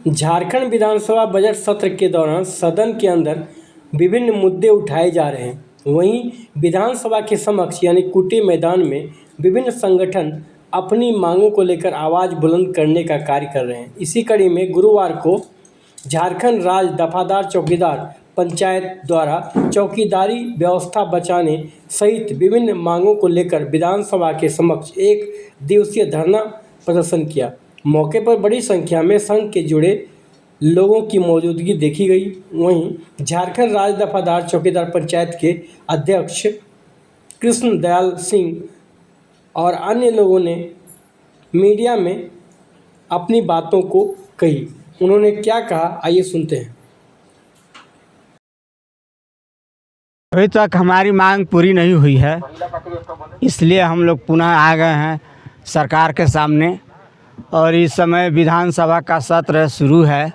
झारखंड विधानसभा budget सत्र के दौरान सदन के अंदर विभिन्न मुद्दे उठाए जा रहे हैं। वहीं विधानसभा के समक्ष यानी कुटी मैदान में विभिन्न संगठन अपनी मांगों को लेकर आवाज़ बुलंद करने का कार्य कर रहे हैं। इसी कड़ी में गुरुवार को झारखंड राज्य दफादार चौकीदार पंचायत द्वारा चौकीदारी व्यवस्था बचाने सहित विभिन्न मांगों को लेकर विधानसभा के समक्ष एक दिवसीय धरना प्रदर्शन किया। मौके पर बड़ी संख्या में संघ के जुड़े लोगों की मौजूदगी देखी गई। वहीं झारखंड राज्य दफादार चौकीदार पंचायत के अध्यक्ष कृष्ण दयाल सिंह और अन्य लोगों ने मीडिया में अपनी बातों को कही। उन्होंने क्या कहा, आइए सुनते हैं। अभी तक हमारी मांग पूरी नहीं हुई है, इसलिए हम लोग पुनः आ गए हैं सरकार के सामने। और इस समय विधानसभा का सत्र शुरू है,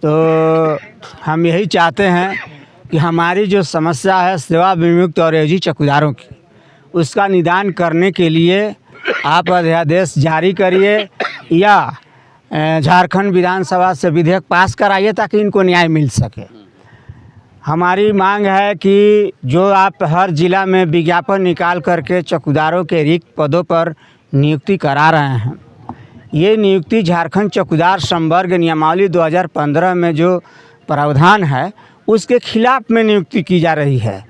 तो हम यही चाहते हैं कि हमारी जो समस्या है सेवा विमुक्त और एजी चौकीदारों की, उसका निदान करने के लिए आप अध्यादेश जारी करिए या झारखंड विधानसभा से विधेयक पास कराइए ताकि इनको न्याय मिल सके। हमारी मांग है कि जो आप हर ज़िला में विज्ञापन निकाल करके चौकीदारों के रिक्त पदों पर नियुक्ति करा रहे हैं, ये नियुक्ति झारखंड चौकीदार संवर्ग नियमावली 2015 में जो प्रावधान है उसके खिलाफ में नियुक्ति की जा रही है।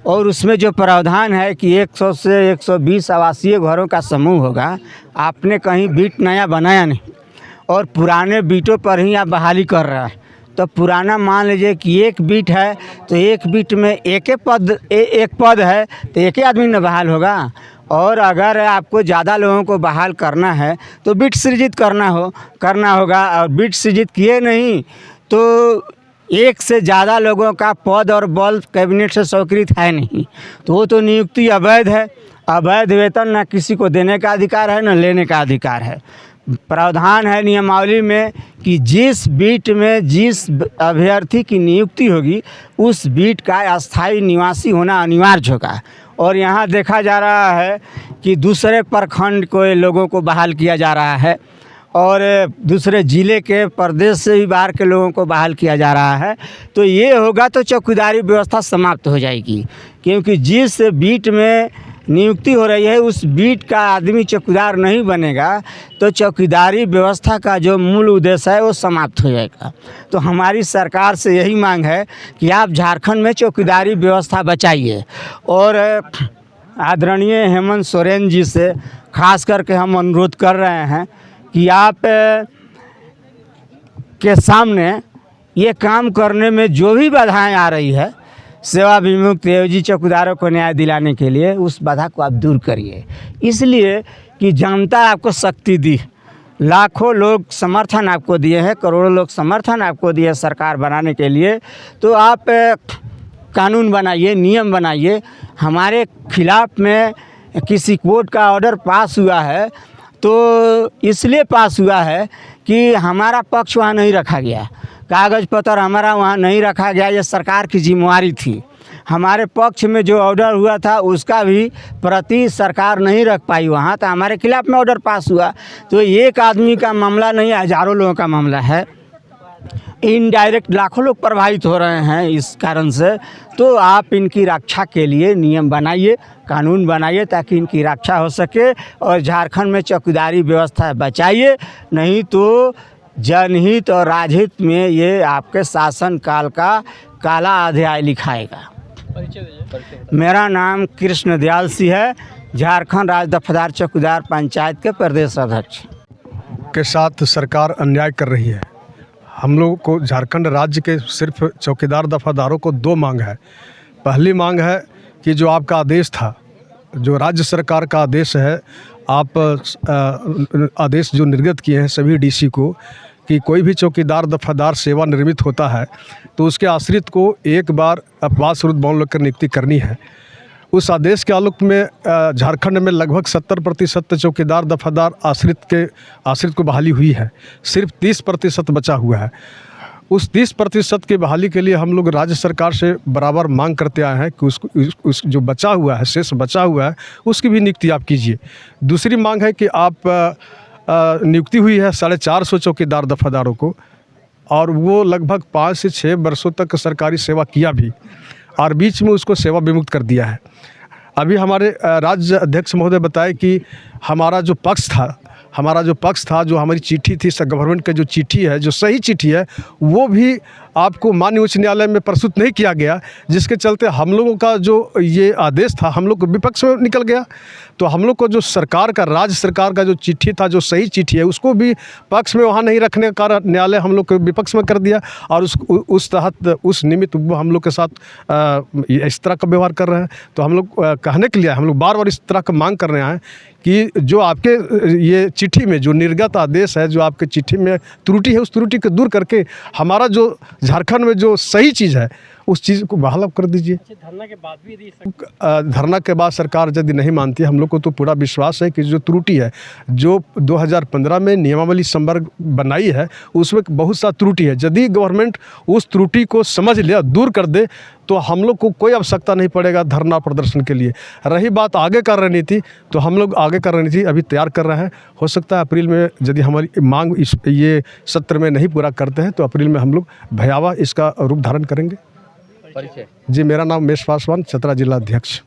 और उसमें जो प्रावधान है कि 100 से 120 आवासीय घरों का समूह होगा, आपने कहीं बीट नया बनाया नहीं और पुराने बीटों पर ही आप बहाली कर रहे हैं। तो पुराना मान लीजिए कि एक बीट है तो एक बीट में एक पद है तो एक ही आदमी न बहाल होगा। और अगर आपको ज़्यादा लोगों को बहाल करना है तो बीट सृजित करना होगा। और बीट सृजित किए नहीं तो एक से ज़्यादा लोगों का पद और बल कैबिनेट से स्वीकृत है नहीं, तो वो तो नियुक्ति अवैध है। अवैध वेतन न किसी को देने का अधिकार है न लेने का अधिकार है। प्रावधान है नियमावली में कि जिस बीट में जिस अभ्यर्थी की नियुक्ति होगी उस बीट का अस्थायी निवासी होना अनिवार्य होगा। और यहाँ देखा जा रहा है कि दूसरे प्रखंड के लोगों को बहाल किया जा रहा है और दूसरे ज़िले के प्रदेश से ही बाहर के लोगों को बहाल किया जा रहा है। तो ये होगा तो चौकीदारी व्यवस्था समाप्त हो जाएगी, क्योंकि जिस बीट में नियुक्ति हो रही है उस बीट का आदमी चौकीदार नहीं बनेगा तो चौकीदारी व्यवस्था का जो मूल उद्देश्य है वो समाप्त हो जाएगा। तो हमारी सरकार से यही मांग है कि आप झारखंड में चौकीदारी व्यवस्था बचाइए। और आदरणीय हेमंत सोरेन जी से खास करके हम अनुरोध कर रहे हैं कि आप के सामने ये काम करने में जो भी बाधाएं आ रही है सेवा विमुक्त एजी चौकीदारों को न्याय दिलाने के लिए, उस बाधा को आप दूर करिए। इसलिए कि जनता आपको शक्ति दी, लाखों लोग समर्थन आपको दिए हैं, करोड़ों लोग समर्थन आपको दिए सरकार बनाने के लिए। तो आप कानून बनाइए, नियम बनाइए। हमारे खिलाफ में किसी कोर्ट का ऑर्डर पास हुआ है तो इसलिए पास हुआ है कि हमारा पक्ष वहाँ नहीं रखा गया, कागज़ पत्र हमारा वहाँ नहीं रखा गया। ये सरकार की जिम्मेवारी थी। हमारे पक्ष में जो ऑर्डर हुआ था उसका भी प्रति सरकार नहीं रख पाई वहाँ, तो हमारे खिलाफ में ऑर्डर पास हुआ। तो एक आदमी का मामला नहीं, हज़ारों लोगों का मामला है। इनडायरेक्ट लाखों लोग प्रभावित हो रहे हैं इस कारण से। तो आप इनकी रक्षा के लिए नियम बनाइए, कानून बनाइए ताकि इनकी रक्षा हो सके और झारखंड में चौकीदारी व्यवस्था बचाइए। नहीं तो जनहित और राजहित में ये आपके शासन काल का काला अध्याय लिखाएगा। मेरा नाम कृष्ण दयाल सिंह है, झारखंड राज्य दफादार चौकीदार पंचायत के प्रदेश अध्यक्ष के साथ सरकार अन्याय कर रही है। हम लोगों को झारखंड राज्य के सिर्फ चौकीदार दफादारों को दो मांग है। पहली मांग है कि जो आपका आदेश था, जो राज्य सरकार का आदेश है, आप आदेश जो निर्गत किए हैं सभी डीसी को कि कोई भी चौकीदार दफादार सेवानिवृत्त होता है तो उसके आश्रित को एक बार अपवाद स्वरूप बाउंड कर नियुक्ति करनी है। उस आदेश के आलोक में झारखंड में लगभग 70% चौकीदार दफादार आश्रित को बहाली हुई है, सिर्फ 30% बचा हुआ है। उस 30% की बहाली के लिए हम लोग राज्य सरकार से बराबर मांग करते आए हैं कि उस जो बचा हुआ है, शेष बचा हुआ है, उसकी भी नियुक्ति आप कीजिए। दूसरी मांग है कि आप नियुक्ति हुई है 450 चौकीदार दफादारों को, और वो लगभग 5 से 6 वर्षों तक सरकारी सेवा किया भी, और बीच में उसको सेवा विमुक्त कर दिया है। अभी हमारे राज्य अध्यक्ष महोदय बताए कि हमारा जो पक्ष था, जो हमारी चिट्ठी थी, गवर्नमेंट का जो चिट्ठी है, जो सही चिट्ठी है, वो भी आपको माननीय उच्च न्यायालय में प्रस्तुत नहीं किया गया, जिसके चलते हम लोगों का जो ये आदेश था, हम लोग को विपक्ष में निकल गया। तो हम लोग को जो राज्य सरकार का जो चिट्ठी था, जो सही चिट्ठी है, उसको भी पक्ष में वहाँ नहीं रखने का कारण न्यायालय हम लोग को विपक्ष में कर दिया, और उस निमित्त वो हम लोग के साथ इस तरह का व्यवहार कर रहे हैं। तो हम लोग कहने के लिए हम लोग बार बार इस तरह का मांग कर रहे हैं कि जो आपके ये चिट्ठी में जो निर्गत आदेश है, जो आपके चिट्ठी में त्रुटि है, उस त्रुटि को दूर करके हमारा जो झारखंड में जो सही चीज़ है, उस चीज़ को बहाल कर दीजिए। धरना के बाद सरकार यदि नहीं मानती, हम लोग को तो पूरा विश्वास है कि जो त्रुटि है, जो 2015 में नियमावली संवर्ग बनाई है, उसमें बहुत सा त्रुटि है। यदि गवर्नमेंट उस त्रुटि को समझ ले, दूर कर दे, तो हम लोग को कोई आवश्यकता नहीं पड़ेगा धरना प्रदर्शन के लिए। रही बात आगे का रणनीति, तो हम लोग आगे का रणनीति अभी तैयार कर रहे हैं। हो सकता है अप्रैल में यदि हमारी मांग ये सत्र में नहीं पूरा करते हैं, तो अप्रैल में हम लोग भयावह इसका रूप धारण करेंगे। जी, मेरा नाम मेष पासवान, चतरा जिला अध्यक्ष।